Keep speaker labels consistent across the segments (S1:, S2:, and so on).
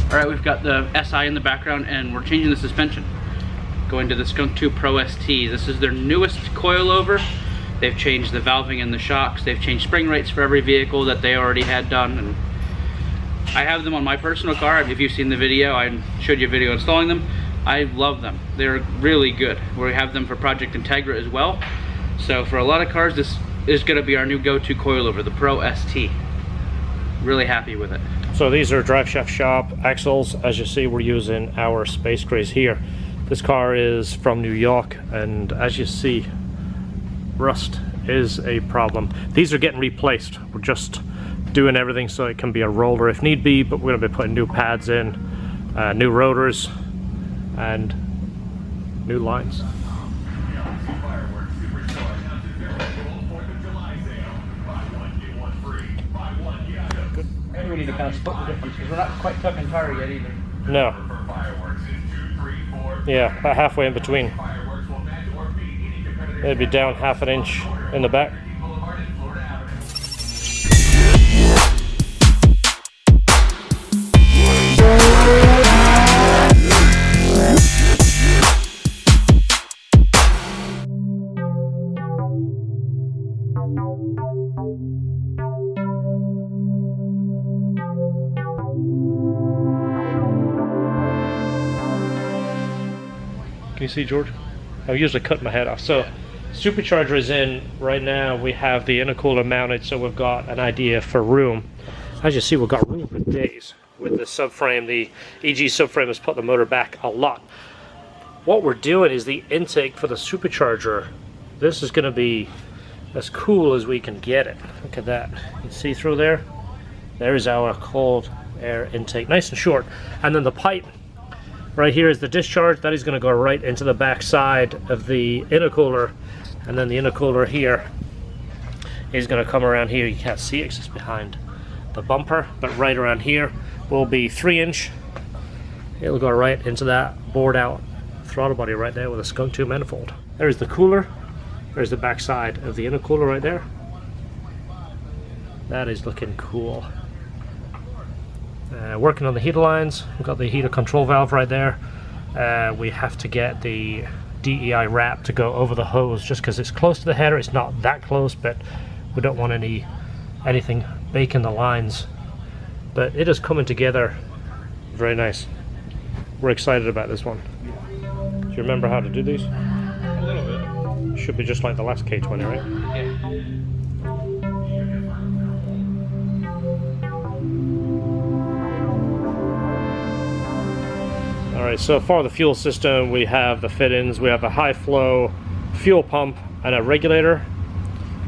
S1: Alright, we've got the SI in the background and we're changing the suspension. Going to the Skunk 2 Pro ST. This is their newest coilover. They've changed the valving and the shocks. They've changed spring rates for every vehicle that they already had done. And I have them on my personal car. If you've seen the video, I showed you a video installing them. I love them. They're really good. We have them for Project Integra as well. So for a lot of cars, this is going to be our new go-to coilover, the Pro ST. Really happy with it.
S2: So these are drive shaft shop axles. As you see, we're using our Space Grays here. This car is from New York, and as you see, rust is a problem. These are getting replaced. We're just doing everything so it can be a roller if need be, but we're going to be putting new pads in, new rotors, and new lines.
S1: We need to kind of split the difference because we're not quite tucking tire yet either.
S2: No. Yeah, about halfway in between. It'd be down half an inch in the back. Can you see, George? I usually cut my head off. So, Supercharger is in right now. We have the intercooler mounted, so we've got an idea for room. As you see, we've got room for days with the subframe. The EG subframe has put the motor back a lot. What we're doing is the intake for the Supercharger. This is going to be as cool as we can get it. Look at that. You see through there? There's our cold air intake, nice and short. And then the pipe right here is the discharge. That is going to go right into the back side of the intercooler, and then the intercooler here is going to come around here. You can't see it because it's behind the bumper, but right around here will be 3-inch. It'll go right into that bored out throttle body right there with a Skunk 2 manifold. There's the cooler. There's the back side of the intercooler right there. That is looking cool. Working on the heater lines. We've got the heater control valve right there. We have to get the DEI wrap to go over the hose just because it's close to the header. It's not that close, but we don't want anything baking the lines. But it is coming together very nice. We're excited about this one. Do you remember how to do these?
S1: A little bit.
S2: Should be just like the last K20, right?
S1: Yeah.
S2: Alright, so for the fuel system, we have the fittings. We have a high flow fuel pump and a regulator.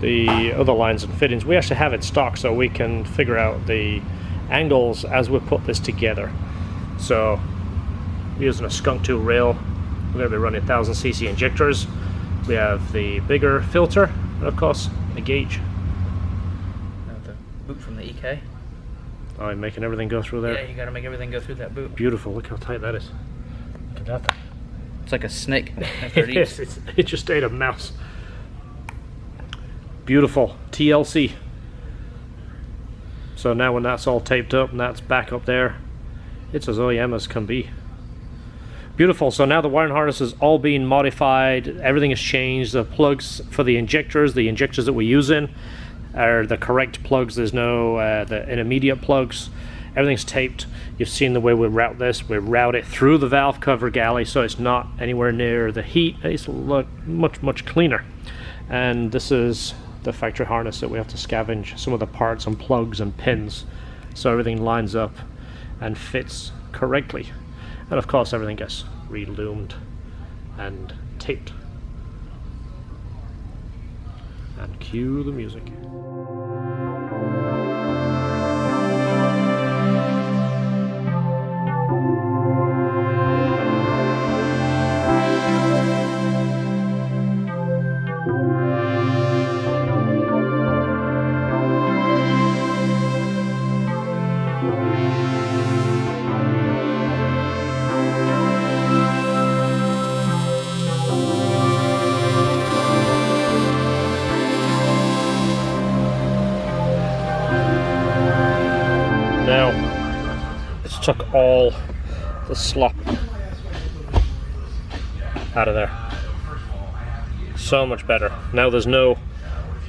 S2: The other lines and fittings we actually have in stock, so we can figure out the angles as we put this together. So we're using a Skunk 2 rail. We're going to be running 1000cc injectors. We have the bigger filter, and of course a gauge.
S1: The boot from the EK.
S2: Oh, I'm making everything go through there.
S1: Yeah, you gotta make everything go through that boot.
S2: Beautiful, look how tight that is. Look at that thing.
S1: It's like a snake. After it eats.
S2: It just ate a mouse. Beautiful, TLC. So now when that's all taped up and that's back up there, it's as OEM as can be. Beautiful, so now the wiring harness is all being modified, everything has changed. The plugs for the injectors that we're using are the correct plugs. There's no the intermediate plugs. Everything's taped. You've seen the way we route this. We route it through the valve cover galley, so it's not anywhere near the heat. It's much cleaner. And this is the factory harness that we have to scavenge some of the parts and plugs and pins, so everything lines up and fits correctly. And of course everything gets re-loomed and taped. And cue the music. just took all the slop out of there. So much better. Now there's no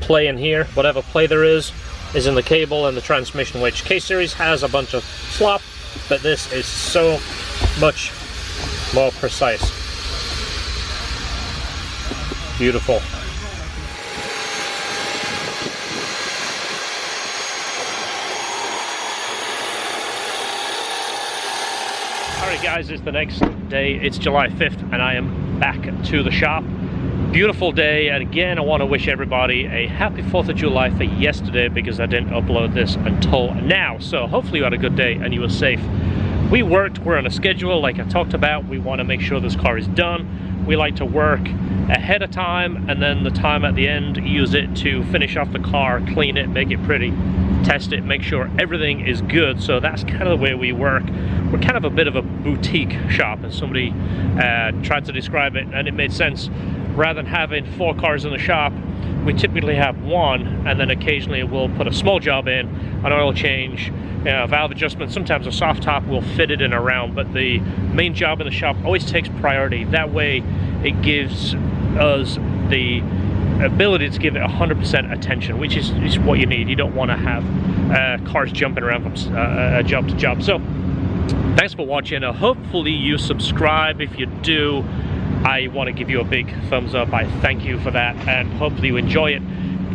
S2: play in here. Whatever play there is in the cable and the transmission, which K-Series has a bunch of slop, but this is so much more precise. Beautiful. Alright guys, it's the next day. It's July 5th and I am back to the shop. Beautiful day, and again I want to wish everybody a happy 4th of July for yesterday, because I didn't upload this until now. So hopefully you had a good day and you were safe. We're on a schedule like I talked about. We want to make sure this car is done. We like to work ahead of time, and then the time at the end, use it to finish off the car, clean it, make it pretty, test it, make sure everything is good. So that's kind of the way we work. We're kind of a bit of a boutique shop, and somebody tried to describe it, and it made sense. Rather than having 4 cars in the shop, we typically have 1, and then occasionally we'll put a small job in, an oil change, valve adjustment, sometimes a soft top, we'll fit it in around, but the main job in the shop always takes priority. That way it gives us the ability to give it 100% attention, which is what you need. You don't want to have cars jumping around from job to job. So thanks for watching. Hopefully you subscribe. If you do, I want to give you a big thumbs up. I thank you for that, and hopefully you enjoy it.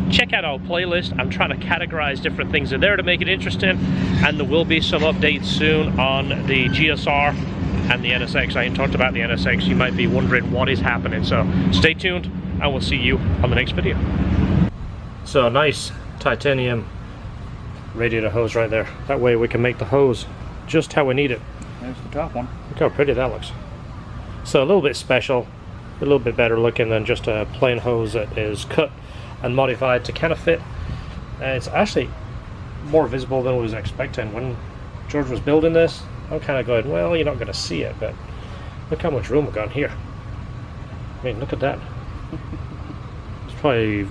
S2: Check out our playlist. I'm trying to categorize different things in there to make it interesting, and there will be some updates soon on the GSR and the NSX. I ain't talked about the NSX. You might be wondering what is happening, so stay tuned and we'll see you on the next video. So a nice titanium radiator hose right there. That way we can make the hose just how we need it.
S1: There's the top one.
S2: Look how pretty that looks. So a little bit special, a little bit better looking than just a plain hose that is cut and modified to kind of fit. And it's actually more visible than I was expecting. When George was building this, I'm kind of going, well, you're not going to see it, but look how much room we've got here. I mean, look at that. It's probably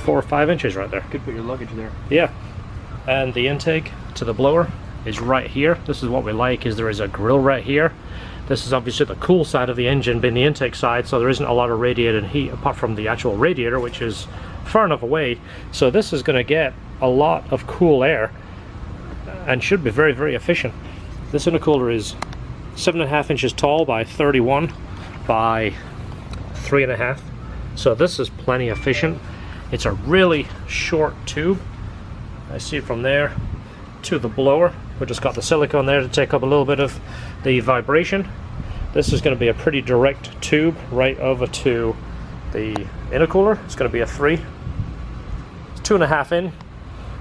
S2: 4 or 5 inches right there.
S1: Could put your luggage there.
S2: Yeah. And the intake to the blower is right here. This is what we like, is there is a grill right here. This is obviously the cool side of the engine, being the intake side, so there isn't a lot of radiated heat apart from the actual radiator, which is far enough away. So this is going to get a lot of cool air and should be very, very efficient. This intercooler is 7.5 inches tall by 31 by 3.5. So this is plenty efficient. It's a really short tube. I see from there to the blower. We just got the silicone there to take up a little bit of the vibration. This is going to be a pretty direct tube right over to the intercooler. It's going to be a 3. It's 2.5 in,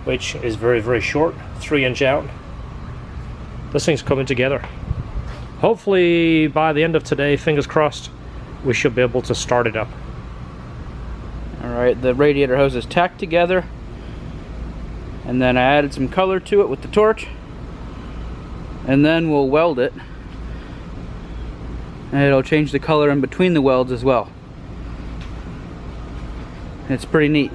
S2: which is very, very short. 3 inch out. This thing's coming together. Hopefully by the end of today, fingers crossed, we should be able to start it up.
S1: Alright, the radiator hose is tacked together, and then I added some color to it with the torch, and then we'll weld it, and it'll change the color in between the welds as well. It's pretty neat.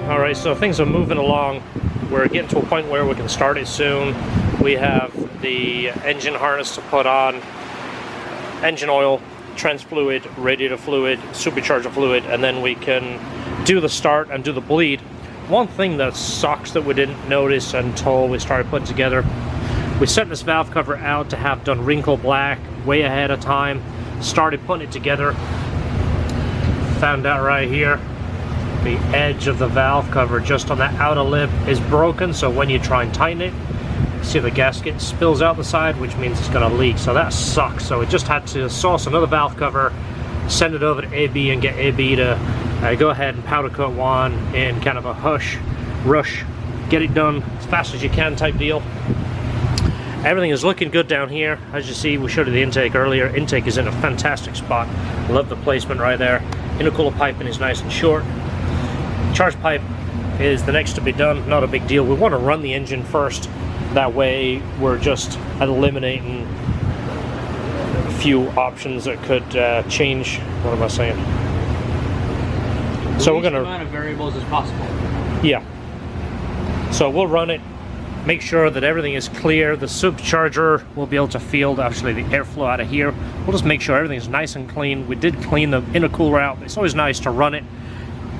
S2: Alright, so things are moving along. We're getting to a point where we can start it soon. We have the engine harness to put on, engine oil, trans fluid, radiator fluid, supercharger fluid, and then we can do the start and do the bleed. One thing that sucks that we didn't notice until we started putting together, we sent this valve cover out to have done wrinkle black way ahead of time, started putting it together, found out right here the edge of the valve cover just on that outer lip is broken, so when you try and tighten it, see the gasket spills out the side, which means it's going to leak. So that sucks. So we just had to source another valve cover, send it over to AB, and get AB to go ahead and powder coat one in kind of a rush, get it done as fast as you can type deal. Everything is looking good down here. As you see, we showed you the intake earlier. Intake is in a fantastic spot. Love the placement right there. Intercooler piping is nice and short. Charge pipe is the next to be done. Not a big deal. We want to run the engine first. That way we're just eliminating a few options that could change. What am I saying? So we're gonna
S1: amount of variables as possible.
S2: Yeah. So we'll run it, make sure that everything is clear. The supercharger will be able to field actually the airflow out of here. We'll just make sure everything's nice and clean. We did clean the intercooler out. It's always nice to run it.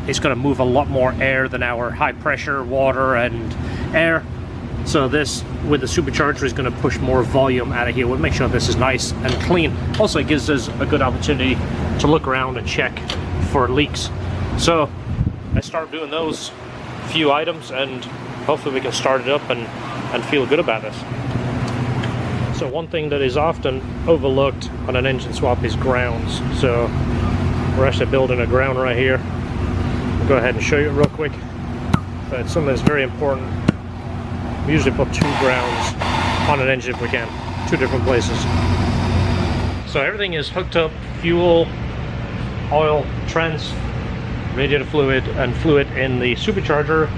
S2: It's going to move a lot more air than our high pressure water and air. So this, with the supercharger, is going to push more volume out of here. We'll make sure this is nice and clean. Also, it gives us a good opportunity to look around and check for leaks. So I start doing those few items, and hopefully we can start it up and feel good about this. So one thing that is often overlooked on an engine swap is grounds. So we're actually building a ground right here. I'll go ahead and show you it real quick. But it's something that's very important. We usually put 2 grounds on an engine if we can, 2 different places. So everything is hooked up, fuel, oil, trans, radiator fluid, and fluid in the supercharger.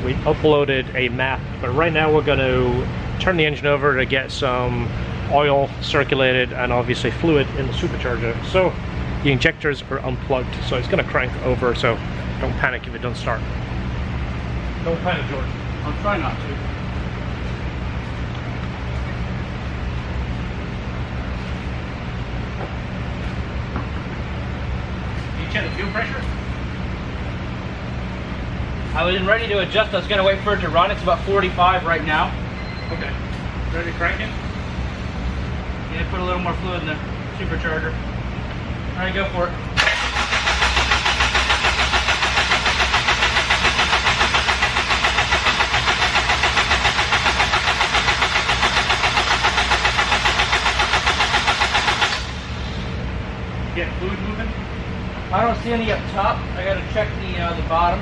S2: We uploaded a map, but right now we're going to turn the engine over to get some oil circulated and obviously fluid in the supercharger. So the injectors are unplugged, so it's going to crank over, so don't panic if it doesn't start. Don't panic, George.
S1: I'll try not to.
S2: Can you check the fuel pressure?
S1: I wasn't ready to adjust. I was going to wait for it to run. It's about 45 right now.
S2: Okay. Ready to crank it?
S1: Yeah, put a little more fluid in the supercharger. All right, go for it.
S2: Get fluid moving?
S1: I don't see any up top. I got to check the bottom.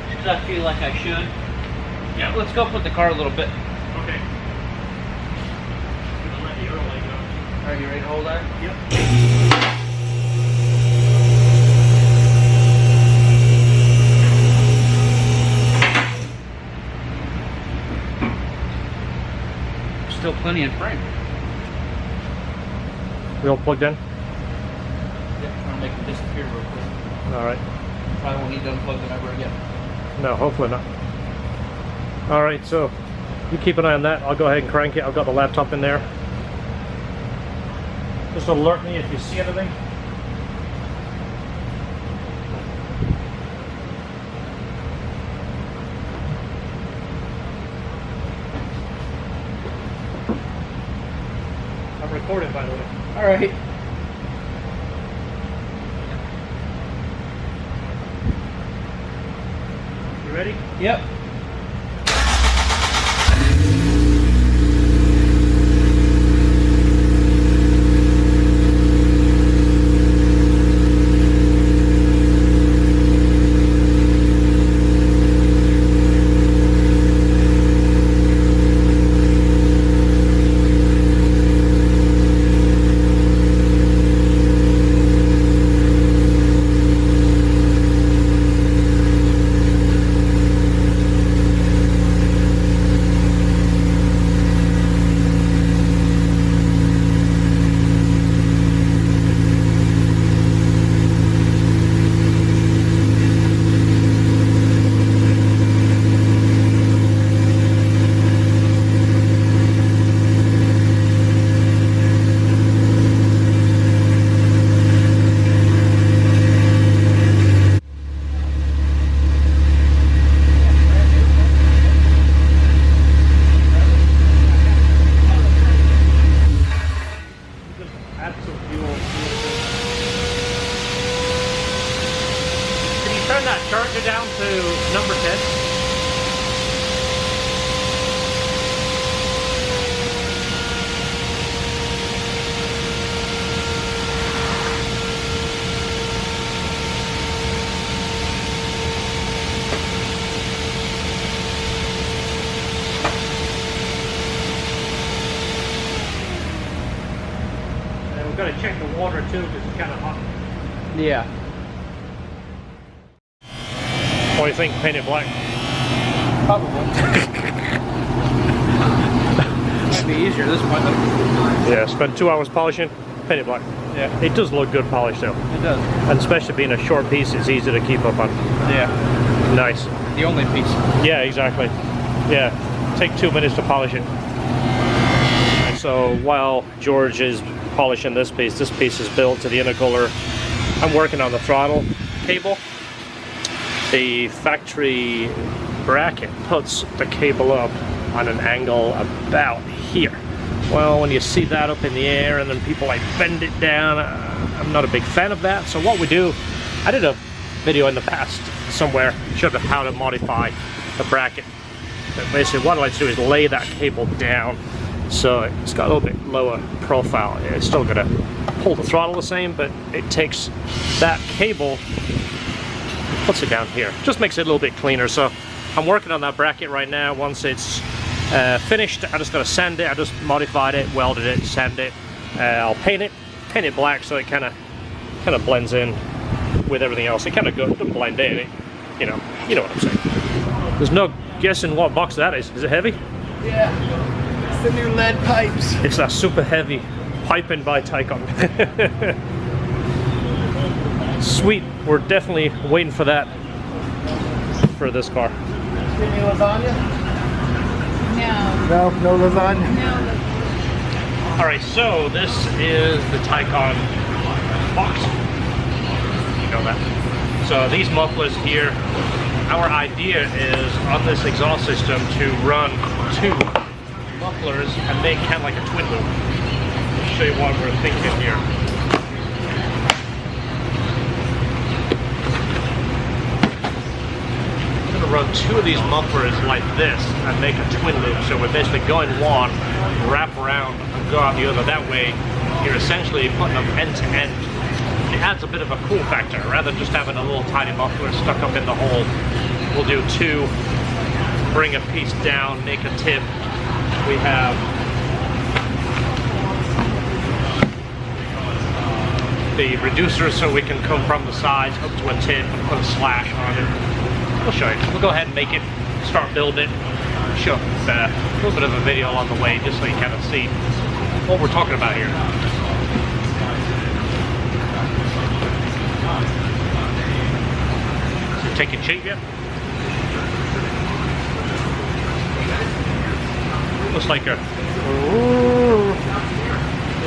S1: Just 'cause I feel like I should. Yeah, let's go put the car a little bit.
S2: Okay. I'm gonna let the early go.
S1: Are you ready to hold that?
S2: Yep.
S1: Still plenty in frame.
S2: We all plugged in?
S1: Yeah, trying to make it disappear real quick.
S2: All right.
S1: Probably won't need to unplug them ever again.
S2: No, hopefully not. All right, so you keep an eye on that. I'll go ahead and crank it. I've got the laptop in there. Just alert me if you see anything. I'm recording, by the way.
S1: All right.
S2: You ready?
S1: Yep.
S2: Turn that charger down to number 10. And we've got to check the water too because it's kind of hot.
S1: Yeah.
S2: What do you think? Paint it black?
S1: Probably. Might be easier at this point though.
S2: Yeah, spent 2 hours polishing, paint it black.
S1: Yeah.
S2: It does look good polished though.
S1: It does.
S2: And especially being a short piece, it's easy to keep up on.
S1: Yeah.
S2: Nice.
S1: The only piece.
S2: Yeah, exactly. Yeah, take 2 minutes to polish it. And so while George is polishing this piece is built to the intercooler. I'm working on the throttle cable. The factory bracket puts the cable up on an angle about here. Well, when you see that up in the air and then people like bend it down, I'm not a big fan of that. So what we do, I did a video in the past somewhere showed how to modify the bracket. But basically what I like to do is lay that cable down so it's got a little bit lower profile. It's still gonna hold the throttle the same, but it takes that cable, puts it down here. Just makes it a little bit cleaner. So I'm working on that bracket right now. Once it's finished, I just gotta sand it. I just modified it, welded it, sand it. I'll paint it black so it kind of blends in with everything else. It kind of doesn't blend in. You know what I'm saying. There's no guessing what box that is. Is it heavy?
S3: Yeah, it's the new lead pipes.
S2: It's that super heavy piping by Tycon. Sweet. We're definitely waiting for that for this car.
S3: Any lasagna?
S4: No.
S3: No lasagna?
S4: No.
S2: Alright, so this is the Tycon box. You know that. So these mufflers here, our idea is on this exhaust system to run 2 mufflers and make kind of like a twin loop. I'll show you what we're thinking here. I'm going to run 2 of these mufflers like this and make a twin loop. So we're basically going one, wrap around, and go out the other. That way, you're essentially putting them end to end. It adds a bit of a cool factor. Rather than just having a little tiny muffler stuck up in the hole, we'll do 2, bring a piece down, make a tip. We have the reducer so we can come from the sides up to a tip and put a slash on it. We'll show you. We'll go ahead and make it, start building it, show a little bit of a video along the way just so you kind of see what we're talking about here. Is it taking shape yet? Looks like a... It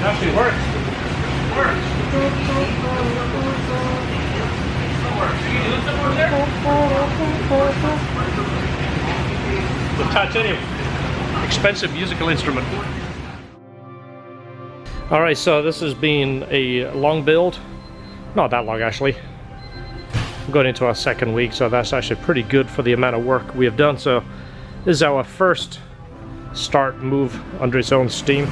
S2: actually works. It works. The titanium. Expensive musical instrument. Alright, so this has been a long build. Not that long actually. I'm going into our 2nd week, so that's actually pretty good for the amount of work we have done. So this is our first start move under its own steam.